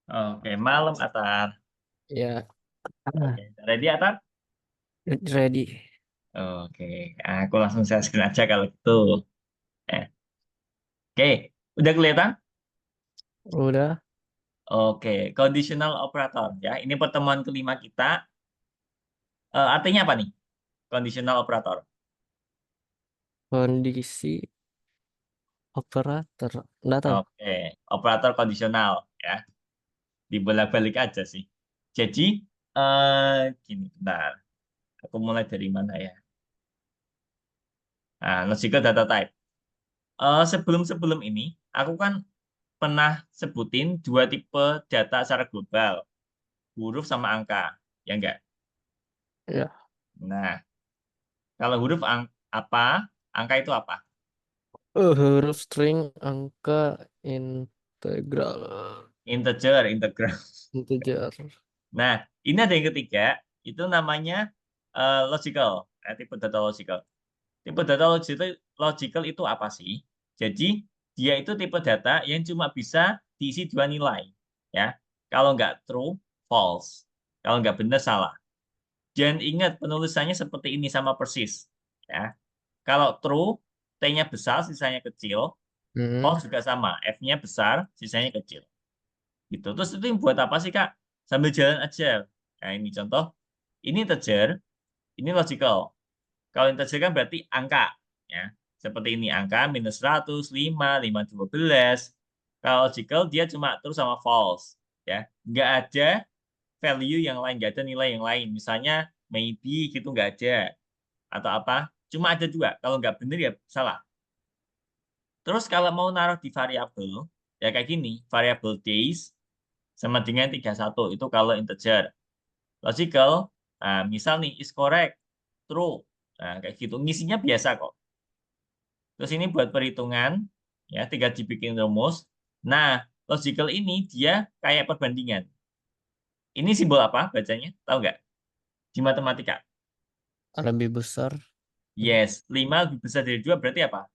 Oke, malam Atar. Ya, Oke, ready Atar? ready. Oke, aku langsung share screen aja kalau gitu. Eh, Oke, udah kelihatan? Udah. Oke, conditional operator ya. Ini pertemuan kelima kita. Artinya apa nih? Conditional operator. Kondisi operator. Nggak tahu. Oke, operator kondisional ya. Dibolak-balik aja sih. Jadi, gini, bentar. Aku mulai dari mana ya? Nah, logical data type. Sebelum-sebelum ini, aku kan pernah sebutin dua tipe data secara global, huruf sama angka, ya enggak? Ya. Nah, kalau huruf apa, angka itu apa? Huruf string angka integral Integer, integral. integer. Nah, ini ada yang ketiga, itu namanya logical, tipe data logical. Tipe data logical itu apa sih? Jadi, dia itu tipe data yang cuma bisa diisi dua nilai, ya. Kalau nggak true, false. Kalau nggak benar, salah. Dan ingat penulisannya seperti ini sama persis. Ya. Kalau true, T-nya besar, sisanya kecil. Hmm. False juga sama, F-nya besar, sisanya kecil. Gitu. Terus itu yang buat apa sih, Kak? Sambil jalan aja. Nah, ini contoh. Ini integer, ini logical. Kalau integer kan berarti angka. Ya. Seperti ini, angka minus 100, 5, 5, 12. Kalau logical, dia cuma true sama false. Ya. Nggak ada value yang lain, nggak ada nilai yang lain. Misalnya, maybe gitu nggak ada. Atau apa. Cuma ada dua. Kalau nggak benar ya salah. Terus kalau mau naruh di variabel, ya kayak gini. Variabel days sama dengan 31. Itu kalau integer. Logical, nah, misal nih is correct, true. Nah, kayak gitu. Ngisinya biasa kok. Terus ini buat perhitungan, ya tinggal dibikin rumus. Nah, logical ini dia kayak perbandingan. Ini simbol apa bacanya? Tahu nggak? Di matematika. Lebih besar. Yes, 5 lebih besar dari 2 berarti apa?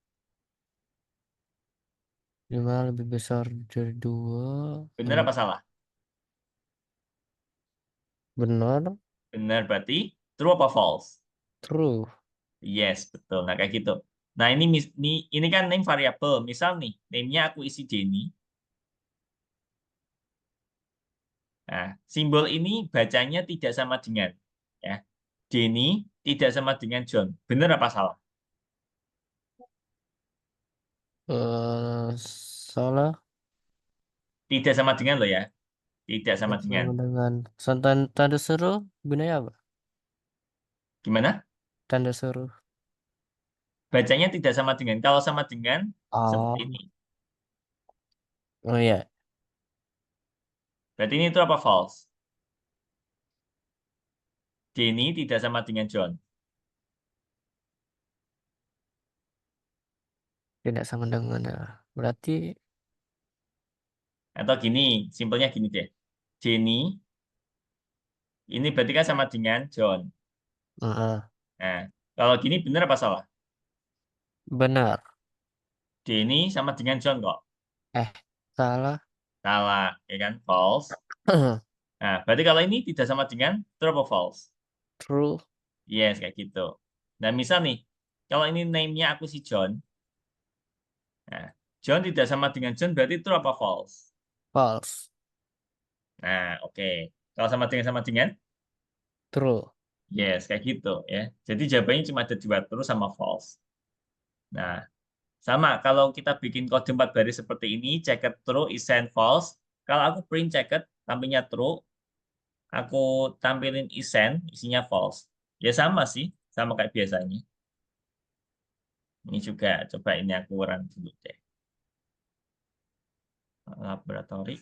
5 lebih besar dari 2. Benar apa salah? Benar. Benar berarti true apa false? True. Yes, betul. Nah, kayak gitu. Nah, ini kan name variable. Misal nih, name-nya aku isi Jenny. Nah, simbol ini bacanya tidak sama dengan ya. Jenny tidak sama dengan John. Benar apa salah? Salah. Tidak sama dengan lo ya. Tidak sama Tidak dengan. sama dengan tanda seru. Gunanya apa? Gimana? Tanda seru. Bacanya tidak sama dengan. Kalau sama dengan seperti Oh. ini. Oh iya. Berarti ini itu apa false? Jenny tidak sama dengan John. Tidak sama dengan ya. Berarti Atau gini, simpelnya gini deh. Jenny ini berarti kan sama dengan John. Nah, kalau gini benar apa salah? benar. Denny sama dengan John kok. Eh, salah. Salah, ya kan? False. Nah, berarti kalau ini tidak sama dengan true atau false? True. Yes, kayak gitu. Nah, misal nih, kalau ini name-nya aku si John, nah, John tidak sama dengan John berarti true apa false? False. Nah, oke. Kalau sama dengan, True. yes, kayak gitu ya. Jadi jawabannya cuma ada dua, true sama false. Nah, sama kalau kita bikin kode 4 baris seperti ini, checked true, is and false. Kalau aku print checked, tampilnya true, aku tampilin isend, isinya false. Ya sama sih, sama kayak biasanya. Ini juga, coba ini aku run dulu deh. Laboratory.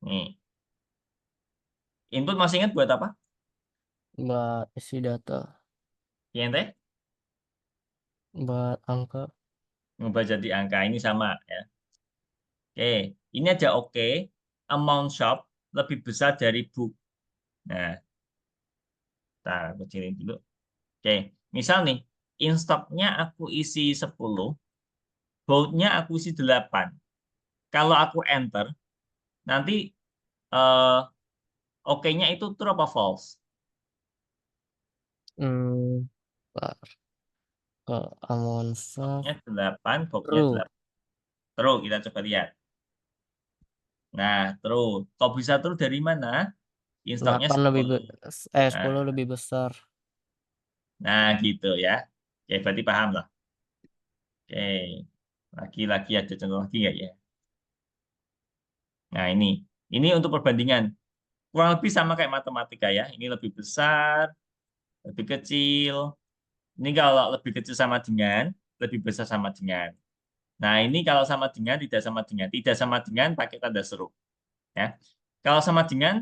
Nih. Input masih ingat buat apa? Buat isi data. Yang teh? Buat angka. Ngubah jadi angka, ini sama ya. Oke, ini aja oke. Amount shop lebih besar dari book. Nah, Ntar aku kecilin dulu. Oke, misal nih, in stock-nya aku isi 10, bold-nya aku isi 8. Kalau aku enter, nanti eh, oke-nya itu true apa false? Hmm, bentar. Amon Nya Soft 8, bold-nya True. 8. True, kita coba lihat. Nah, true. Kok bisa true dari mana? In stock-nya 8 lebih 10. 10 Nah, lebih besar. nah gitu ya. Oke, berarti paham lah. Oke, lagi-lagi ada contoh lagi nggak ya? Nah, ini untuk perbandingan. Kurang lebih sama kayak matematika ya. Ini lebih besar, lebih kecil. Ini kalau lebih kecil sama dengan, lebih besar sama dengan. Nah, ini kalau sama dengan, tidak sama dengan. Tidak sama dengan pakai tanda seru. Ya. Kalau sama dengan,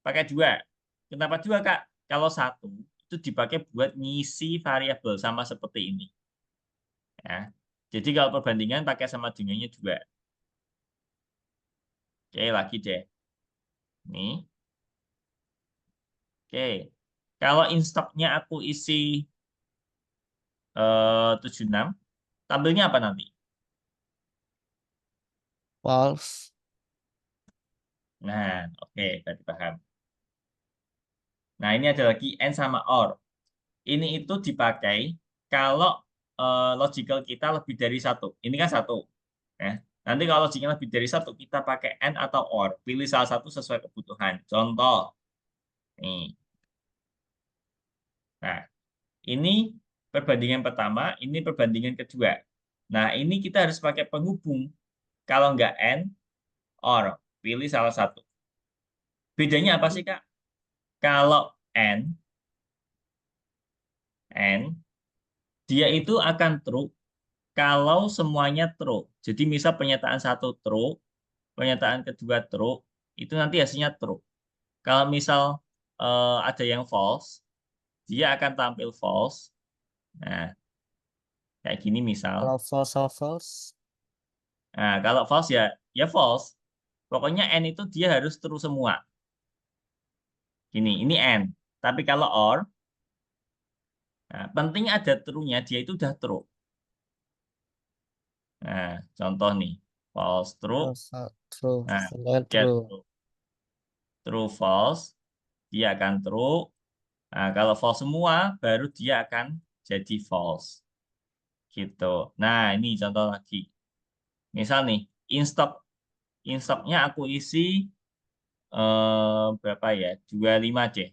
pakai dua. Kenapa dua, Kak? Kalau satu, itu dipakai buat ngisi variabel sama seperti ini. Ya. Jadi kalau perbandingan pakai sama dengannya dua. Oke, lagi deh. Nih. Oke. Kalau in stock-nya aku isi 76, tampilnya apa nanti? False. Nah, oke, berarti paham. Nah, ini ada lagi and sama or. Ini itu dipakai kalau logical kita lebih dari satu. Ini kan satu. Ya. Nanti kalau logiknya lebih dari satu, kita pakai and atau or. Pilih salah satu sesuai kebutuhan. Contoh, nih. Nah, ini perbandingan pertama, ini perbandingan kedua. Nah, ini kita harus pakai penghubung. Kalau nggak and, or. Pilih salah satu. Bedanya apa sih, Kak? Kalau and, dia itu akan true kalau semuanya true. Jadi misal pernyataan satu true, pernyataan kedua true, itu nanti hasilnya true. Kalau misal ada yang false, dia akan tampil false. Nah, kayak gini misal. Kalau false sama false. Nah, kalau false ya ya false. Pokoknya n itu dia harus true semua. Ini n. Tapi kalau or, nah, penting ada true-nya, dia itu udah true. Nah, contoh nih, false true. True. Nah, Semuanya dia true. true. True false, dia akan true. Nah, kalau false semua, baru dia akan jadi false. Gitu. Nah, ini contoh lagi. Misal nih, in stock, in stock-nya aku isi berapa ya? 25 deh.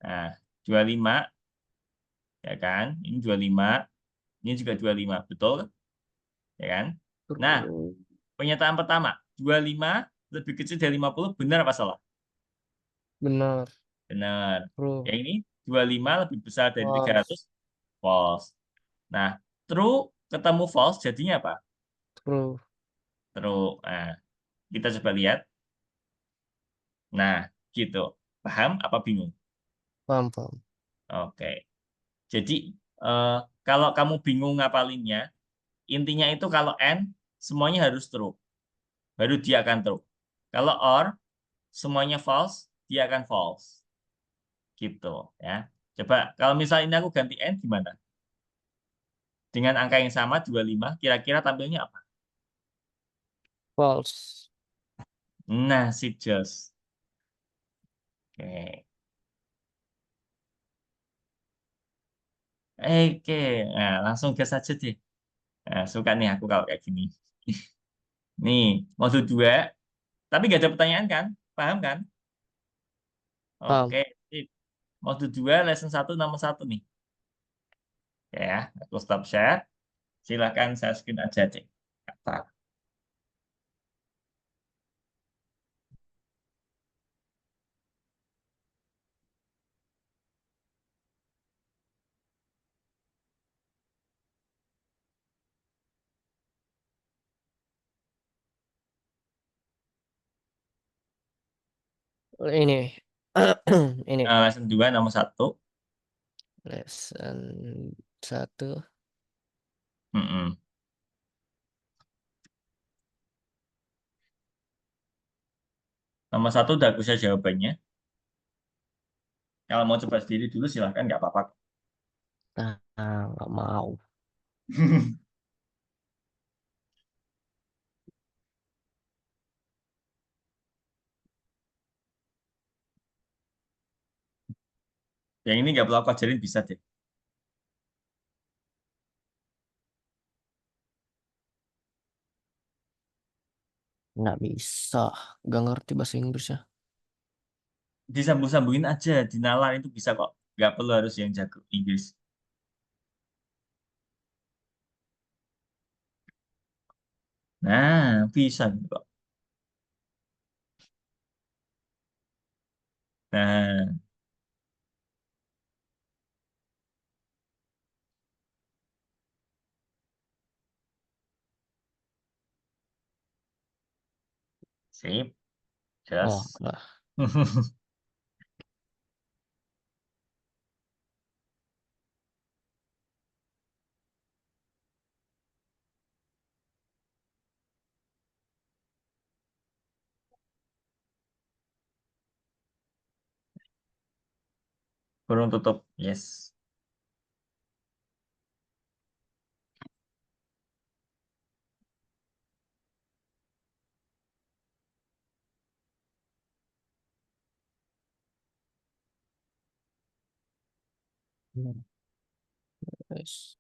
Nah, 25 ya kan? Ini 25, ini juga 25, betul? Ya kan? Nah, True. pernyataan pertama, 25 lebih kecil dari 50, benar apa salah? Benar. Benar. True. Yang ini 25 lebih besar dari 300, False. false. Nah, true ketemu false jadinya apa? True. True. Nah, kita coba lihat. Nah, gitu. Paham apa bingung? Paham, paham. Oke. Jadi, eh, kalau kamu bingung ngapalinnya, intinya itu kalau N, semuanya harus true. Baru dia akan true. Kalau or, semuanya false, dia akan false. Gitu ya. Coba, kalau misalnya ini aku ganti N gimana? Dengan angka yang sama, 25, kira-kira tampilnya apa? False. Nah, si Jos. Oke. Oke, nah, langsung gas aja deh. Nah, suka nih aku kalau kayak gini. Nih, modul 2, tapi nggak ada pertanyaan kan? Paham kan? Paham. Oke, sip. Modul 2, lesson 1, nomor 1 nih. Oke ya, aku stop share. Silahkan saya screen aja deh. Kata. Ini. Ini. Lesson 2, nomor 1. Lesson 1. Mm-mm. Nomor 1 udah aku share jawabannya. Kalau mau coba sendiri dulu silahkan, nggak apa-apa. Nah, nggak mau. Yang ini nggak perlu aku ajarin bisa deh. Nggak bisa. Nggak ngerti bahasa Inggris ya. Disambung-sambungin aja, dinalar itu bisa kok. Nggak perlu harus yang jago Inggris. Nah, bisa gitu kok. Nah, sip, Oh, just. lah. Kurung tutup, yes. Guys.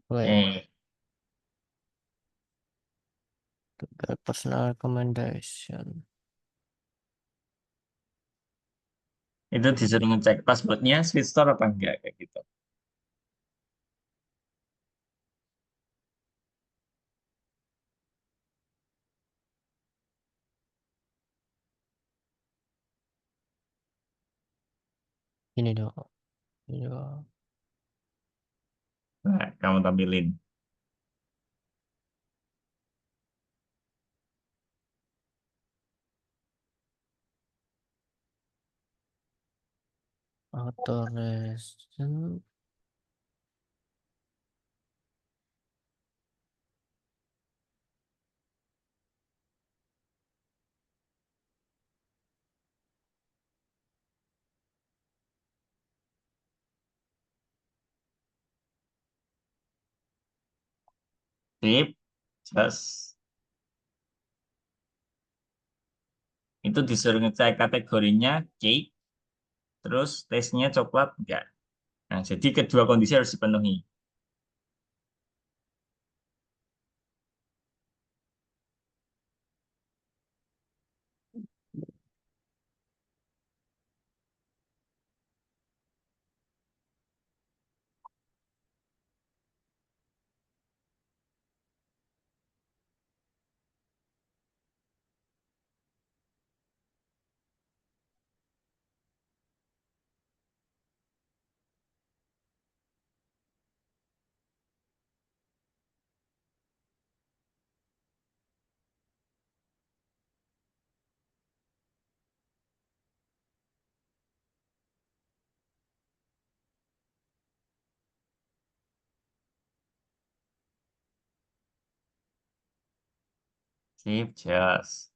Wait, Eh, the personal recommendation. itu disuruh ngecek passwordnya, Switch Store apa enggak, kayak gitu. Ini dong. Ini dong. Nah, kamu tampilin. Authorization. Sip, just. Itu disuruh ngecek kategorinya cake, terus tesnya coklat enggak. Nah, jadi kedua kondisi harus dipenuhi. Sip, just.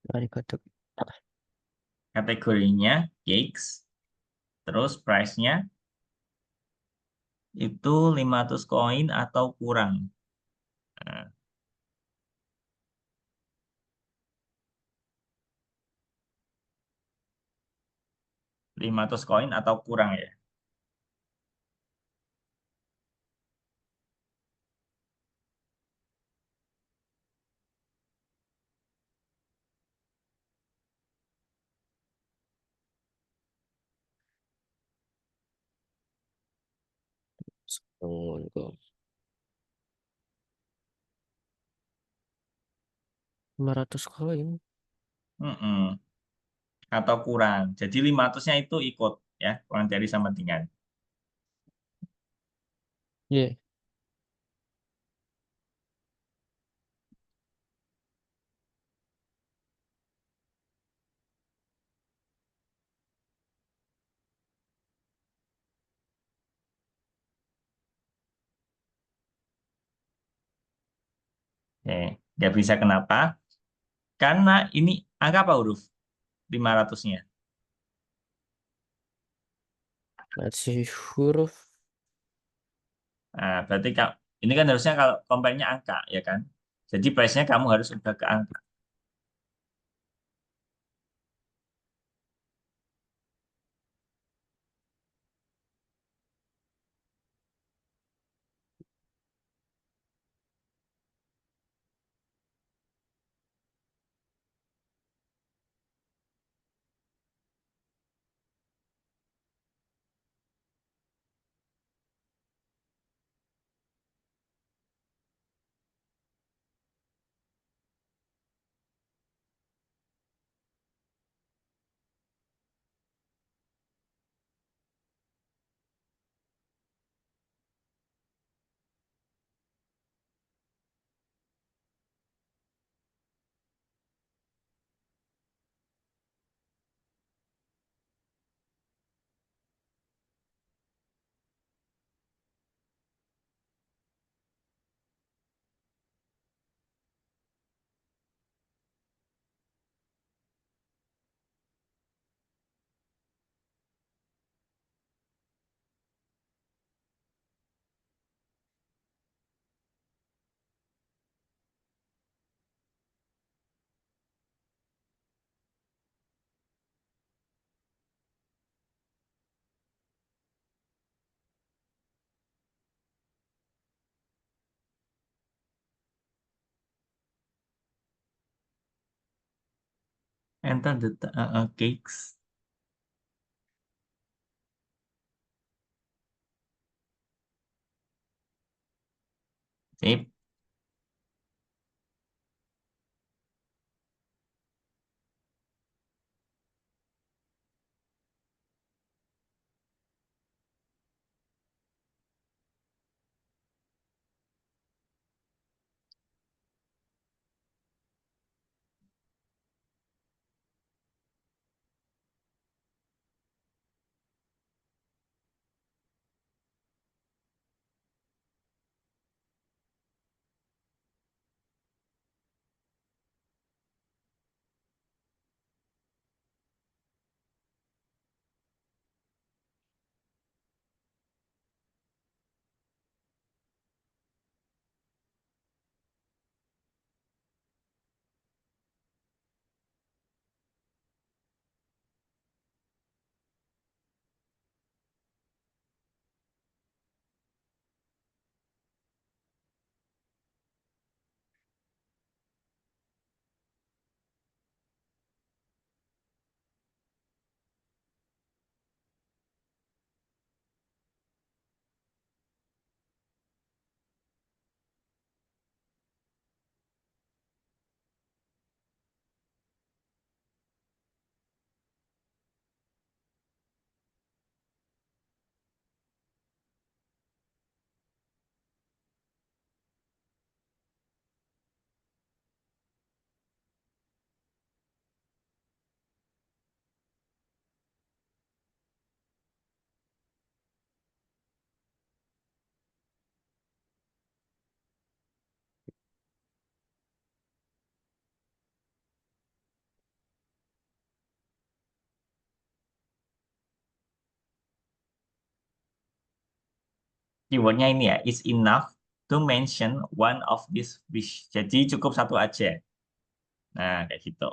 Dari kata Kategorinya cakes, terus price-nya itu 500 koin atau kurang. Nah, 500 koin atau kurang ya. oh, 500 koin. Mm-mm. Atau kurang. Jadi 500-nya itu ikut ya, kurang dari sama dengan. Iya. Oke, nggak bisa kenapa? Karena ini angka apa huruf 500-nya? Masih huruf. Nah, berarti ini kan harusnya kalau komplainnya angka, ya kan? Jadi price-nya kamu harus ubah ke angka. Enter the cakes. Sip. Keywordnya ini ya, is enough to mention one of these wish. Jadi cukup satu aja. Nah, kayak gitu.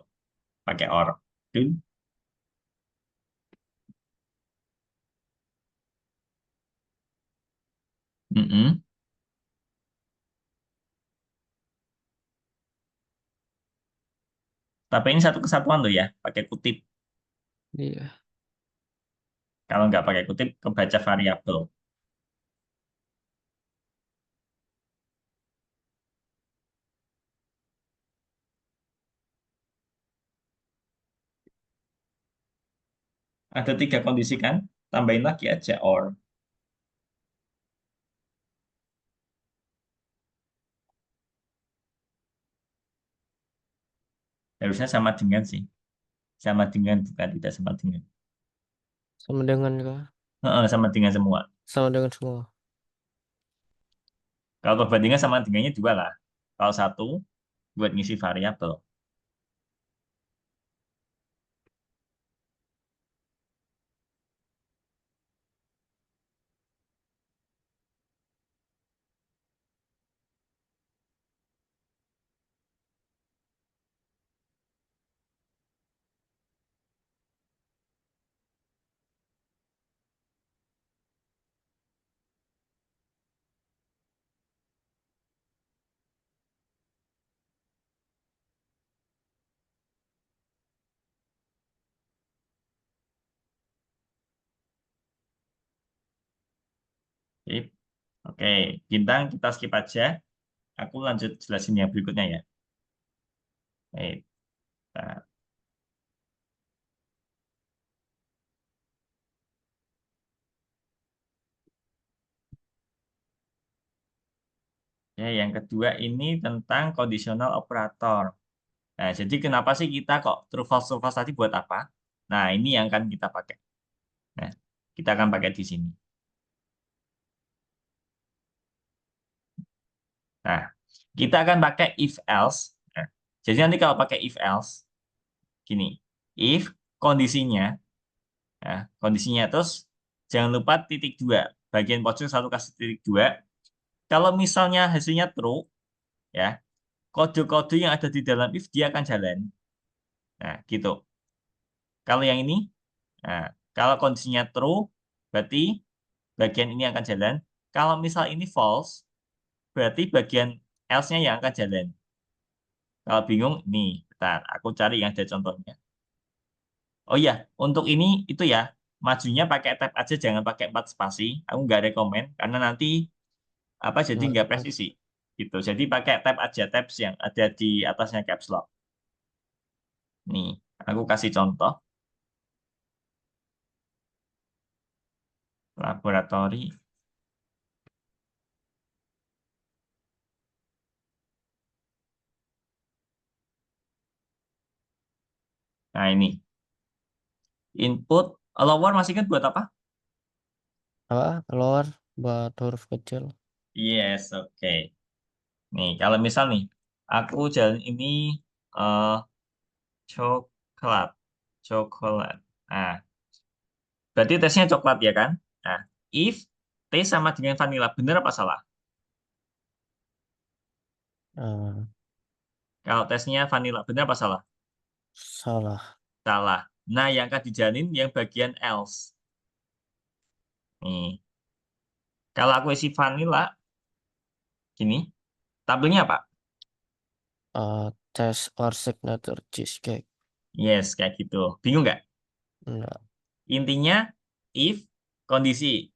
Pakai or. Dun. Mm-mm. Tapi ini satu kesatuan tuh ya, pakai kutip. Iya. Kalau nggak pakai kutip, kebaca variabel. Ada 3 kondisi kan? Tambahin lagi aja or. Harusnya sama dengan sih. Sama dengan, bukan tidak sama dengan. Sama dengan kah? Heeh, sama dengan semua. Sama dengan semua. Kalau perbandingan sama dengannya 2 lah. Kalau 1, buat ngisi variabel. Sip. Oke, bintang kita skip aja. Aku lanjut jelasin yang berikutnya ya. Baik. Nah, ya, yang kedua ini tentang conditional operator. Nah, jadi kenapa sih kita kok true false tadi buat apa? Nah, ini yang akan kita pakai. Nah, kita akan pakai di sini. Nah, kita akan pakai if else. Nah, jadi nanti kalau pakai if else, gini, if kondisinya, nah, kondisinya terus jangan lupa titik dua, bagian pojok satu kasih titik dua. Kalau misalnya hasilnya true, ya kode-kode yang ada di dalam if dia akan jalan. Nah, gitu. Kalau yang ini, nah, kalau kondisinya true, berarti bagian ini akan jalan. Kalau misal ini false, berarti bagian else-nya yang akan jalan. Kalau bingung, nih, bentar, aku cari yang ada contohnya. Oh iya, untuk ini itu ya, majunya pakai tab aja, jangan pakai 4 spasi. Aku nggak rekomen, karena nanti apa jadi nggak Ngerti. presisi. Gitu. Jadi pakai tab aja, tabs yang ada di atasnya caps lock. Nih, aku kasih contoh. Laboratori. Nah, ini. Input. Lower masih kan buat apa? Apa? Keluar buat huruf kecil. Yes, oke. Nih, kalau misal nih, aku jalan ini eh coklat. Coklat. Nah, berarti tesnya coklat ya kan? Nah, if T sama dengan vanilla, benar apa salah? Ah, Kalau tesnya vanilla, benar apa salah? salah. Salah. Nah, yang akan dijalin yang bagian else. Nih, kalau aku isi vanilla, gini, tampilnya apa? Test or signature cheesecake. Yes, kayak gitu. Bingung nggak? Enggak. Intinya, if kondisi.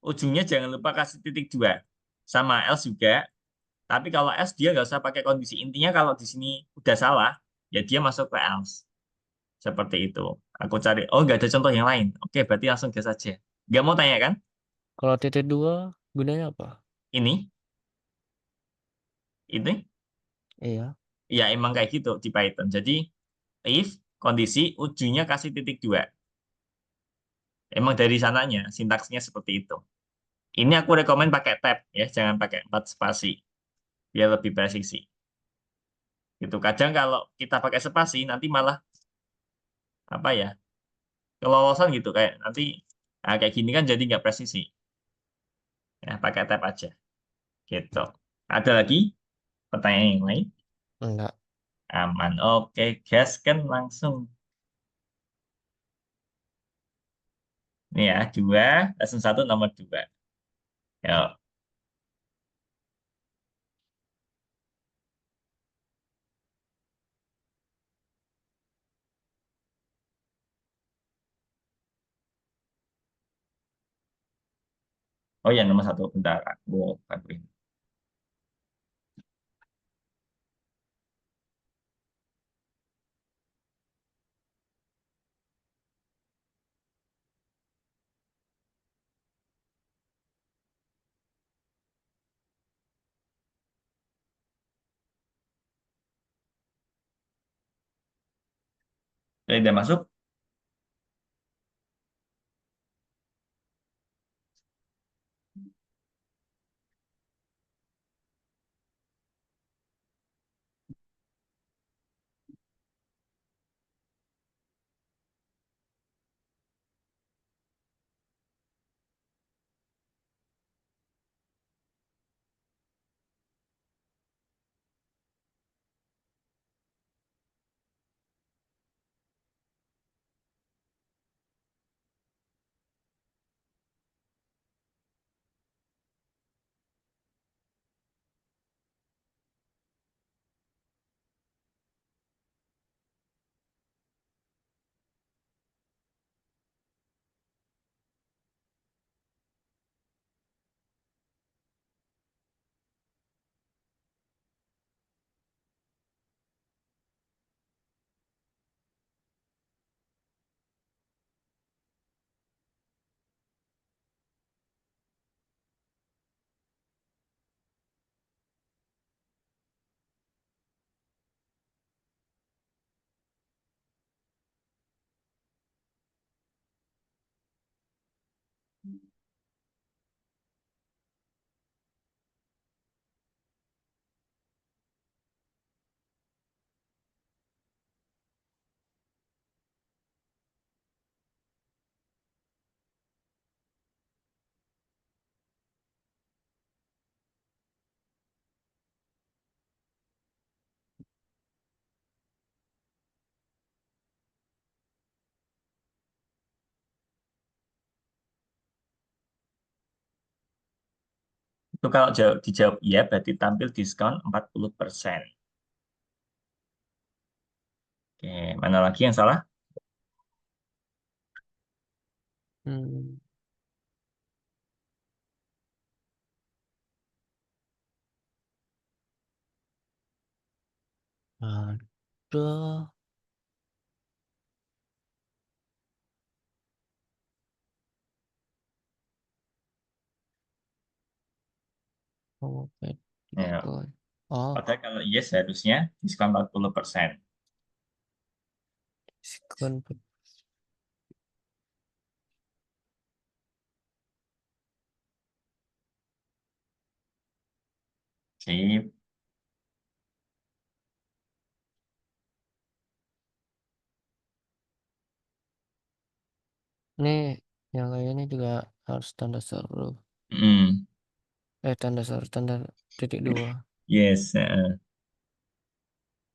Ujungnya jangan lupa kasih titik dua. Sama else juga. Tapi kalau else dia nggak usah pakai kondisi. Intinya kalau di sini udah salah, ya dia masuk ke else. Seperti itu. Aku cari, oh nggak ada contoh yang lain. Oke, berarti langsung gas aja. Nggak mau tanya kan? Kalau titik dua gunanya apa? Ini, ini, Iya. ya emang kayak gitu di Python. Jadi, if kondisi ujungnya kasih titik dua. Emang dari sananya, sintaksnya seperti itu. Ini aku rekomen pakai tab ya, jangan pakai 4 spasi. Biar lebih presisi. Gitu. Kadang kalau kita pakai spasi, nanti malah apa ya, kelolosan gitu kayak nanti kayak gini kan jadi nggak presisi. Ya, pakai tab aja. Gitu. Ada lagi pertanyaan yang lain? Enggak. Aman. Oke, gas kan langsung. Ini ya, dua, lesson satu nomor dua. Yuk. Oh ya, nomor satu. Bentar, aku bantuin. Udah masuk? Itu kalau dijawab iya, berarti tampil diskon 40%. Oke, mana lagi yang salah? Hmm. Aduh. Oke, tidak Ya, good. Oh, padahal kalau yes harusnya diskon 40%. diskon. Sip. Ini yang kayak ini juga harus tanda seru. Mm. Tanda seru, tanda titik dua. Yes.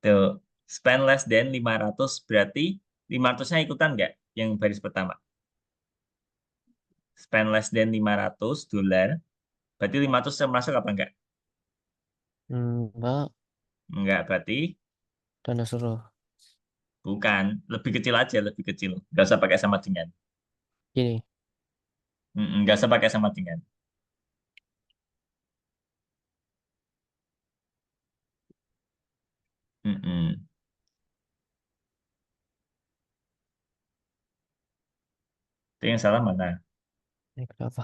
Tuh. Spend less than 500 berarti 500-nya ikutan nggak? Yang baris pertama. Spend less than $500, berarti 500 masuk apa enggak? Enggak, Enggak, berarti tanda seru. bukan. Lebih kecil aja, lebih kecil. Nggak usah pakai sama dengan. Gini, Nggak usah pakai sama dengan. Mm-mm. Itu yang salah mana? ini kenapa?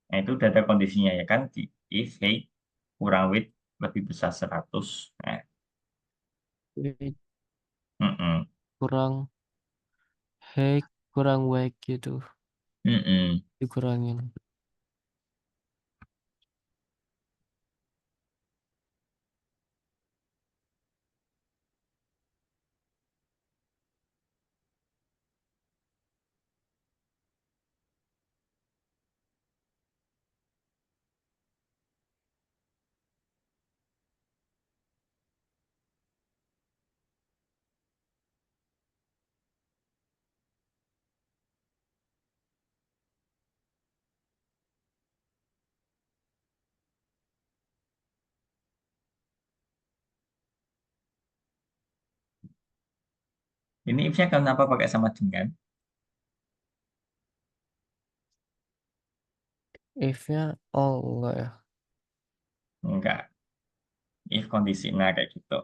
Nah, itu udah ada kondisinya ya kan, di if height kurang width lebih besar 100. Nah, Width mm-mm, kurang height kurang weight gitu. mm-mm. Dikurangin. Ini if-nya kenapa pakai sama dengan? If-nya oh enggak ya. Enggak, if kondisinya kayak gitu.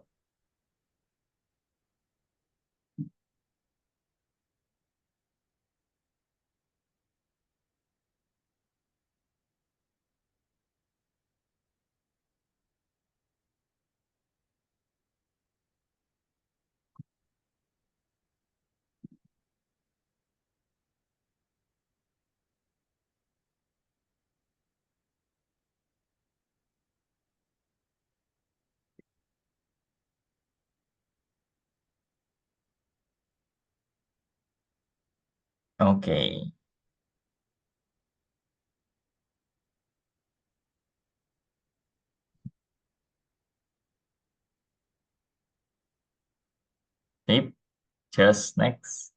Oke, tip, just next.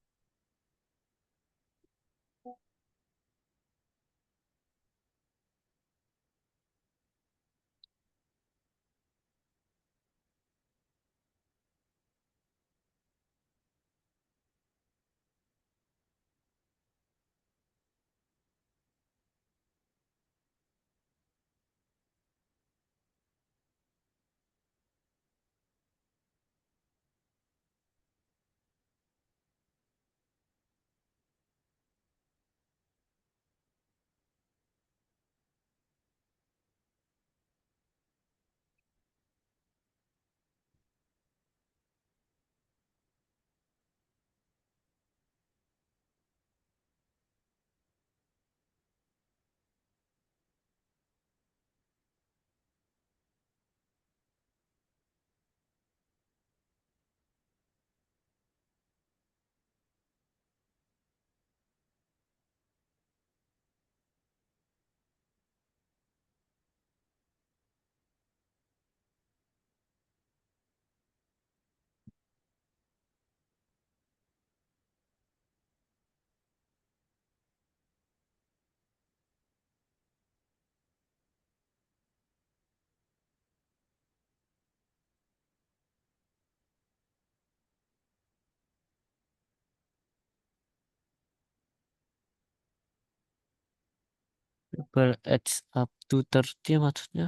People age up to 30 maksudnya.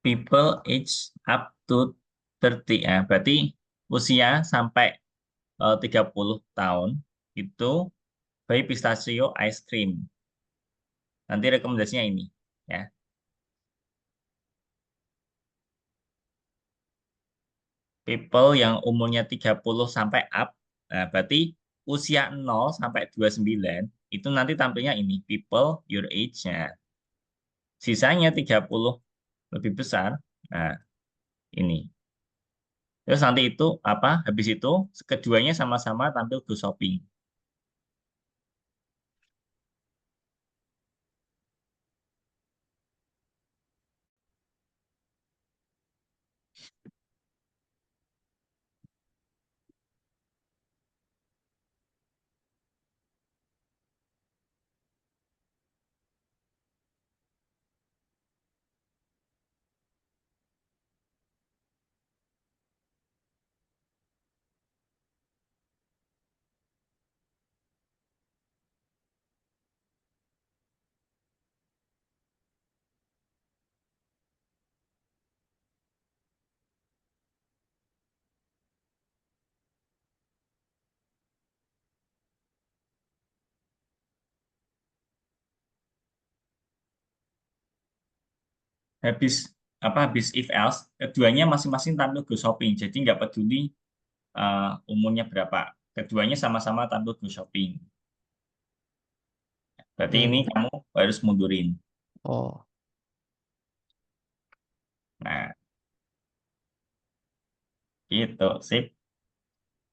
People age up to 30. Ya, berarti usia sampai 30 tahun itu by pistachio ice cream. Nanti rekomendasinya ini ya. People yang umurnya 30 sampai up, nah, berarti usia 0 sampai 29 itu nanti tampilnya ini people your age-nya. Sisanya 30 lebih besar. Nah, ini. Terus nanti itu apa? Habis itu keduanya sama-sama tampil go shopping. habis habis if else, keduanya masing-masing tampil go shopping. Jadi nggak peduli umurnya berapa. Keduanya sama-sama tampil go shopping. Berarti ini Hmm. kamu harus mundurin. Oh, Nah, gitu, sip.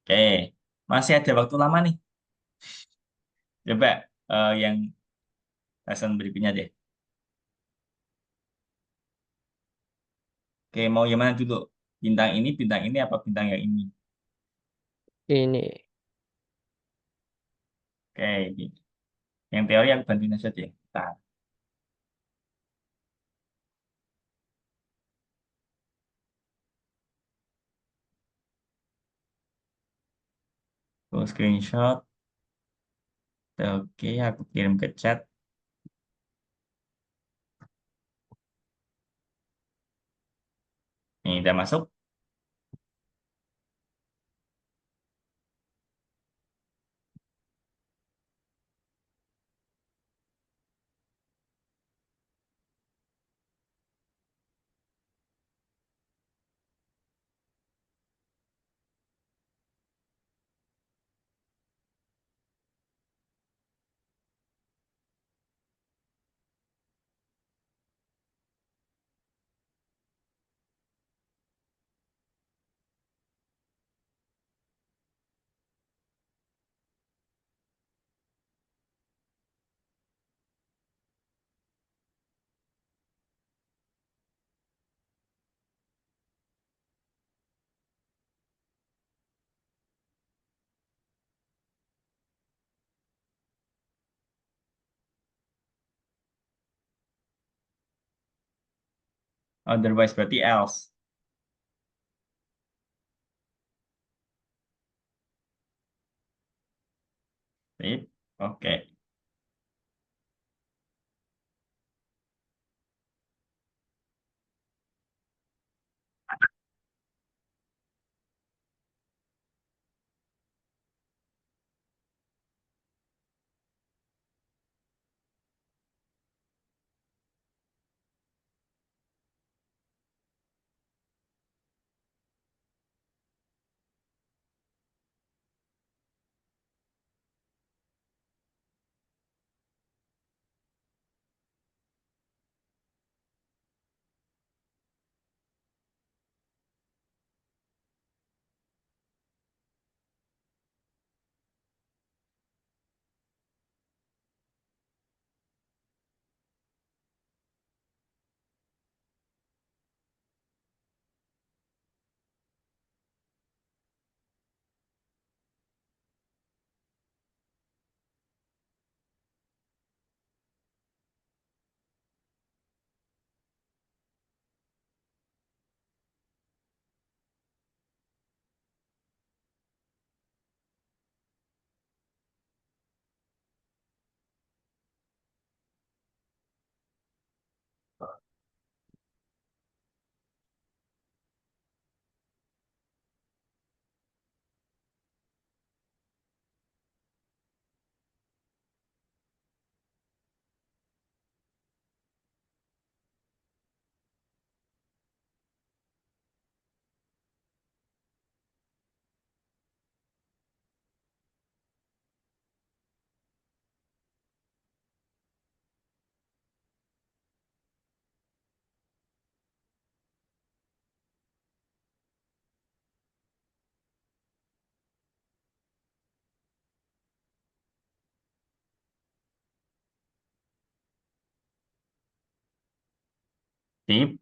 Oke, masih ada waktu lama nih. Coba yang lesson berikutnya deh. Oke, mau yang mana dulu? Bintang ini apa bintang yang ini? ini. Oke, gini. Yang teori aku bantuin aja deh. Nah, aku screenshot. Oke, aku kirim ke chat. Nih, udah masuk. Otherwise berarti else. Sip. Oke. Sip.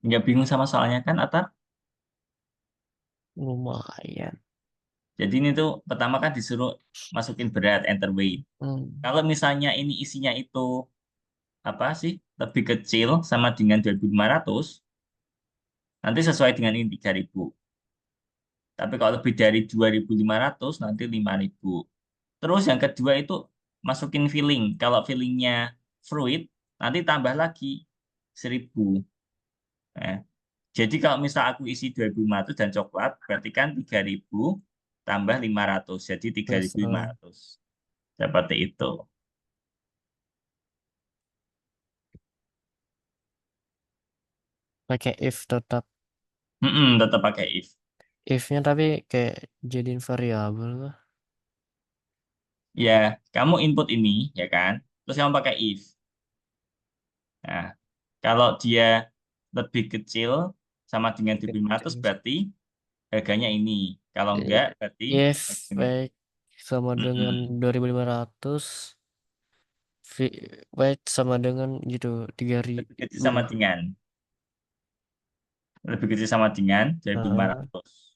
Nggak bingung sama soalnya kan, Atar? Lumayan. Jadi ini tuh pertama kan disuruh masukin berat, enter weight. Hmm. Kalau misalnya ini isinya itu apa sih lebih kecil sama dengan 2.500, nanti sesuai dengan ini 3.000. Tapi kalau lebih dari 2.500 nanti 5.000. Terus yang kedua itu masukin filling. Kalau fillingnya fruit, nanti tambah lagi 1.000. Nah, jadi kalau misal aku isi 2.500 dan coklat, berarti kan 3.000 tambah 500. Jadi tiga Terus ribu lima ratus. Seperti itu. pakai if tetap. Tetap pakai if. If-nya tapi kayak jadiin variabel lah. Ya, kamu input ini, ya kan? Terus kamu pakai if. Nah, kalau dia lebih kecil sama dengan 2.500 berarti harganya ini. Kalau enggak, berarti If ini. sama dengan Mm-mm. 2.500, weight sama dengan gitu Lebih kecil 3.000. sama dengan. Lebih kecil sama dengan Nah, 2.500.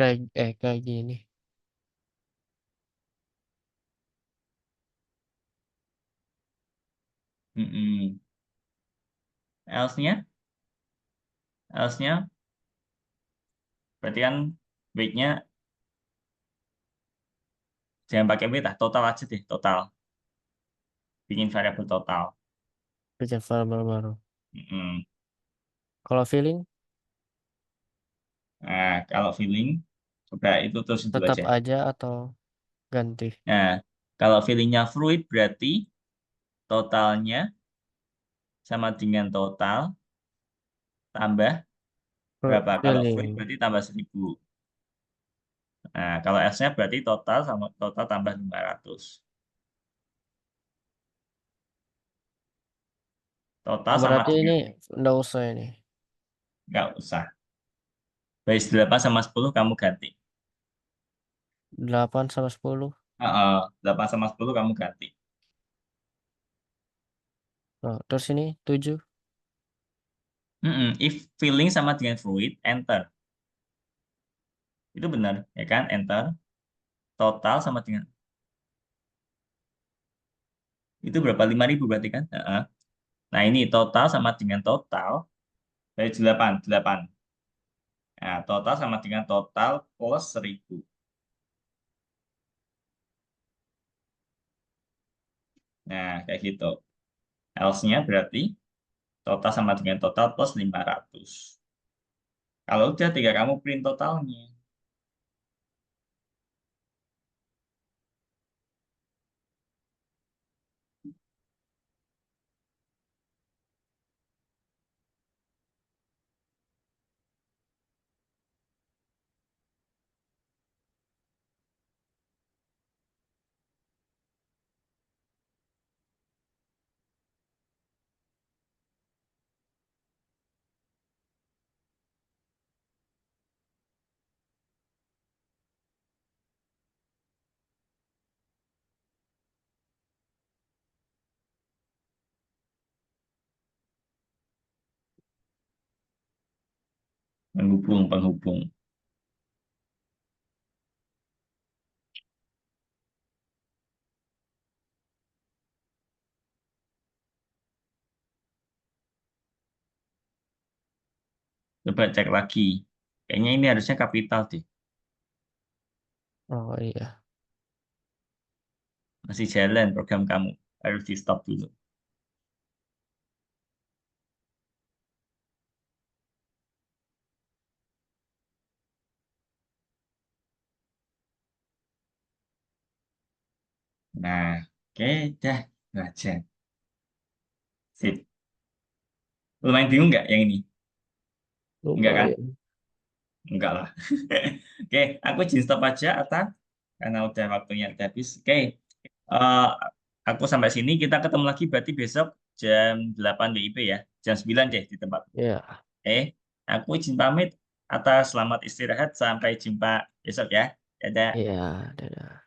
kayak gini. Mm-mm. Else-nya, else-nya berarti kan weight-nya jangan pakai weight lah, total aja deh, total. Bikin variabel total. Kerja variabel baru. Mm-mm. Kalau feeling Nah, kalau filling, coba itu terusin dulu tetap aja. aja atau ganti? Nah, kalau fillingnya fruit berarti totalnya sama dengan total tambah berapa? Kalau fruit Feeling. berarti tambah 1.000. Nah, kalau S-nya berarti total sama total tambah 500. Total Oh, sama berarti ini dengan nggak usah ini. nggak usah. Base 8 sama 10 kamu ganti. 8 sama 10. 8 sama 10 kamu ganti. Nah, terus ini 7. If filling sama dengan fruit, enter. Itu benar, ya kan? Enter. Total sama dengan itu berapa? 5.000 berarti kan? Nah, ini total sama dengan total dari 8, 8. Nah, total sama dengan total plus 1.000. Nah, kayak gitu. Else-nya berarti total sama dengan total plus 500. Kalau udah, tinggal kamu print totalnya. Penghubung, penghubung. Coba cek lagi. Kayaknya ini harusnya kapital deh. Oh iya. Masih jalan program kamu. Harus di stop dulu. Nah, oke, dah. Baca. Sip. Lumayan bingung nggak yang ini? Enggak kan? Lumayan. Enggak lah. Oke, aku izin stop aja, Ata. Karena udah waktunya udah habis. Oke, eh, aku sampai sini. Kita ketemu lagi berarti besok jam 8 WIB ya. Jam 9 deh di tempat. Ya, Aku izin pamit. Atas selamat istirahat. Sampai jumpa besok ya. Dadah. ya, dadah.